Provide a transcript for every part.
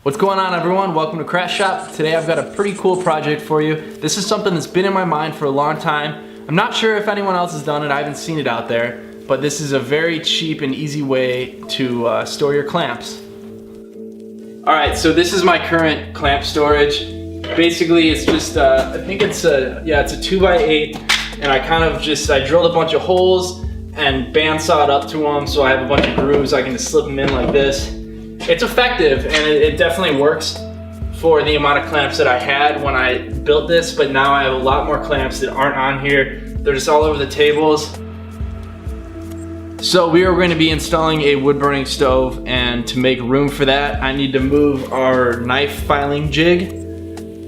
What's going on, everyone? Welcome to Crash Shop. Today I've got a pretty cool project for you. This is something that's been in my mind for a long time. I'm not sure if anyone else has done it, I haven't seen it out there, but this is a very cheap and easy way to store your clamps. Alright, so this is my current clamp storage. Basically it's just, I think it's a 2x8, and I drilled a bunch of holes and bandsawed up to them, so I have a bunch of grooves. I can just slip them in like this. It's effective, and it definitely works for the amount of clamps that I had when I built this, but now I have a lot more clamps that aren't on here. They're just all over the tables. So we are going to be installing a wood burning stove, and to make room for that, I need to move our knife filing jig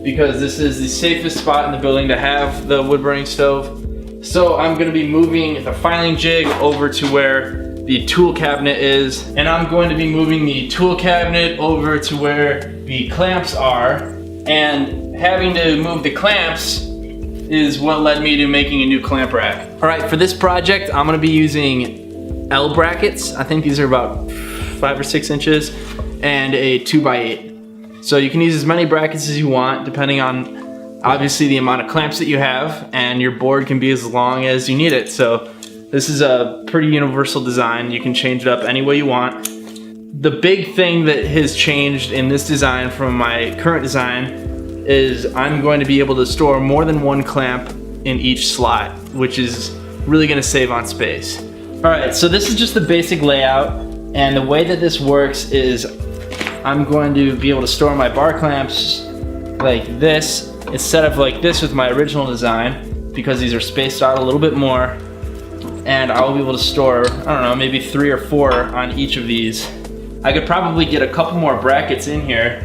because this is the safest spot in the building to have the wood burning stove. So I'm going to be moving the filing jig over to where the tool cabinet is, and I'm going to be moving the tool cabinet over to where the clamps are, and having to move the clamps is what led me to making a new clamp rack. Alright, for this project I'm going to be using L brackets. I think these are about 5 or 6 inches, and a 2x8. So you can use as many brackets as you want depending on obviously the amount of clamps that you have, and your board can be as long as you need it. So this is a pretty universal design. You can change it up any way you want. The big thing that has changed in this design from my current design is I'm going to be able to store more than one clamp in each slot, which is really going to save on space. Alright, so this is just the basic layout, and the way that this works is I'm going to be able to store my bar clamps like this instead of like this with my original design, because these are spaced out a little bit more. And I'll be able to store, I don't know, maybe 3 or 4 on each of these. I could probably get a couple more brackets in here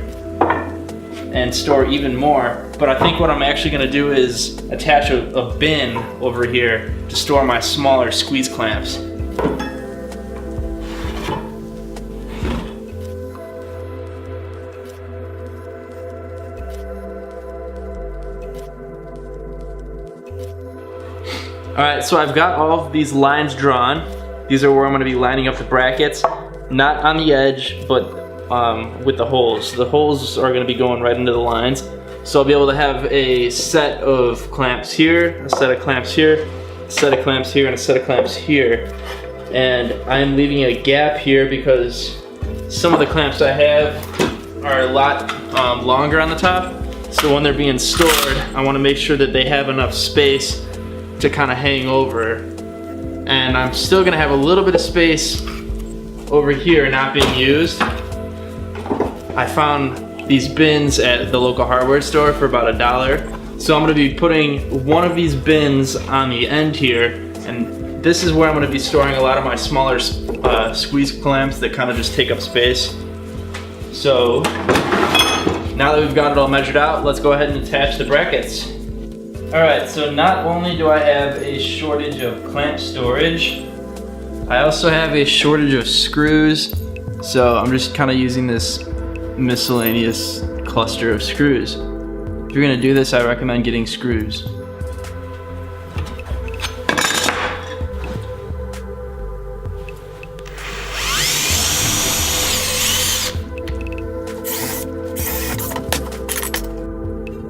and store even more, but I think what I'm actually going to do is attach a bin over here to store my smaller squeeze clamps. Alright, so I've got all of these lines drawn. These are where I'm going to be lining up the brackets. Not on the edge, but with the holes. The holes are going to be going right into the lines. So I'll be able to have a set of clamps here, a set of clamps here, a set of clamps here, and a set of clamps here. And I'm leaving a gap here because some of the clamps I have are a lot longer on the top. So when they're being stored, I want to make sure that they have enough space to kind of hang over, and I'm still gonna have a little bit of space over here not being used. I found these bins at the local hardware store for about $1, so I'm gonna be putting one of these bins on the end here, and this is where I'm gonna be storing a lot of my smaller squeeze clamps that kind of just take up space. So now that we've got it all measured out, let's go ahead and attach the brackets. Alright, so not only do I have a shortage of clamp storage, I also have a shortage of screws, so I'm just kind of using this miscellaneous cluster of screws. If you're going to do this, I recommend getting screws.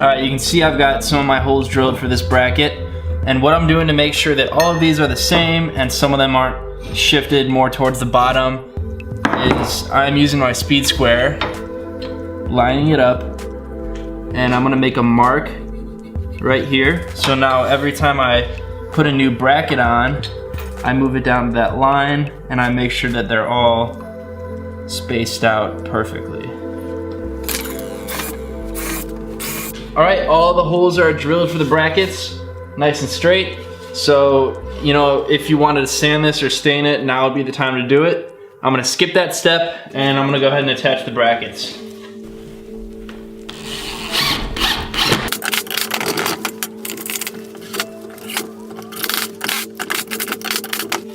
Alright, you can see I've got some of my holes drilled for this bracket, and what I'm doing to make sure that all of these are the same and some of them aren't shifted more towards the bottom is I'm using my speed square, lining it up, and I'm going to make a mark right here. So now every time I put a new bracket on, I move it down to that line and I make sure that they're all spaced out perfectly. Alright, all the holes are drilled for the brackets, nice and straight. So, you know, if you wanted to sand this or stain it, now would be the time to do it. I'm going to skip that step, and I'm going to go ahead and attach the brackets.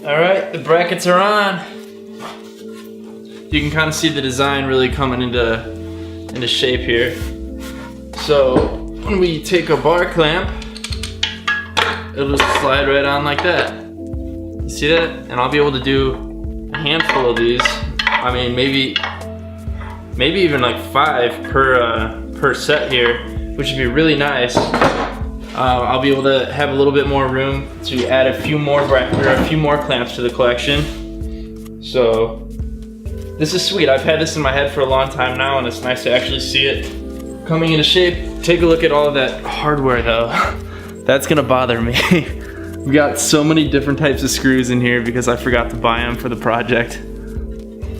Alright, the brackets are on. You can kind of see the design really coming into shape here. So when we take a bar clamp, it'll just slide right on like that. You see that? And I'll be able to do a handful of these. I mean, maybe maybe even like 5 per set here, which would be really nice. I'll be able to have a little bit more room to add a few more clamps to the collection. So this is sweet. I've had this in my head for a long time now, and it's nice to actually see it coming into shape. Take a look at all of that hardware though. That's gonna bother me. We got so many different types of screws in here because I forgot to buy them for the project.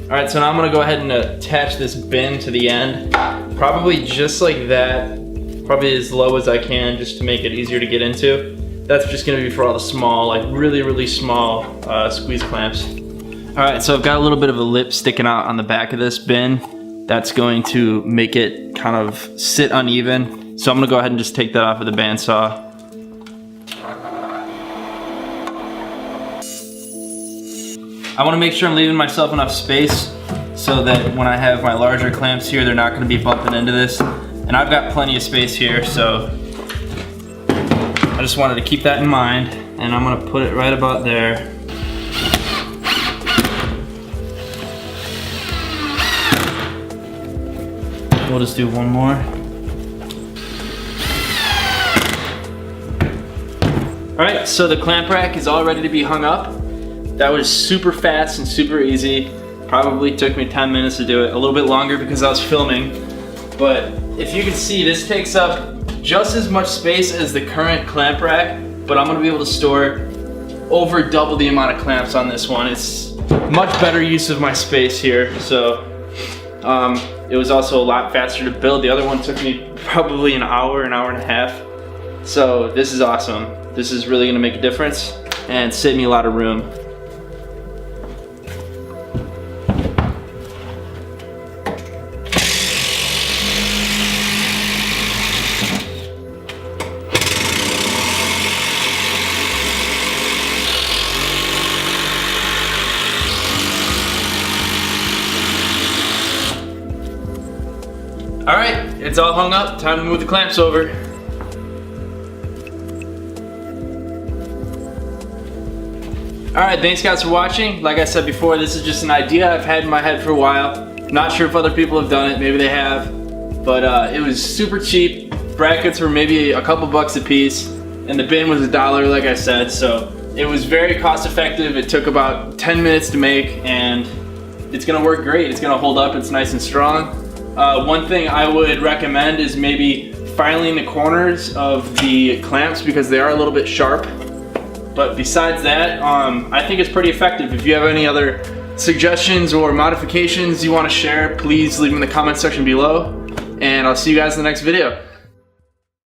All right, so now I'm gonna go ahead and attach this bin to the end. Probably just like that, probably as low as I can just to make it easier to get into. That's just gonna be for all the small, like really small squeeze clamps. All right, so I've got a little bit of a lip sticking out on the back of this bin. That's going to make it kind of sit uneven. So I'm gonna go ahead and just take that off with a bandsaw. I want to make sure I'm leaving myself enough space so that when I have my larger clamps here, they're not going to be bumping into this. And I've got plenty of space here, so I just wanted to keep that in mind. And I'm going to put it right about there. We'll just do one more. All right, so the clamp rack is all ready to be hung up. That was super fast and super easy. Probably took me 10 minutes to do it. A little bit longer because I was filming. But if you can see, this takes up just as much space as the current clamp rack, but I'm gonna be able to store over double the amount of clamps on this one. It's much better use of my space here. So it was also a lot faster to build. The other one took me probably an hour and a half. So this is awesome. This is really gonna make a difference and save me a lot of room. All right, it's all hung up. Time to move the clamps over. All right, thanks guys for watching. Like I said before, this is just an idea I've had in my head for a while. Not sure if other people have done it, maybe they have. But it was super cheap. Brackets were maybe a couple bucks a piece, and the bin was $1, like I said. So it was very cost effective. It took about 10 minutes to make, and it's gonna work great. It's gonna hold up, it's nice and strong. One thing I would recommend is maybe filing the corners of the clamps because they are a little bit sharp. But besides that, I think it's pretty effective. If you have any other suggestions or modifications you want to share, please leave them in the comment section below. And I'll see you guys in the next video.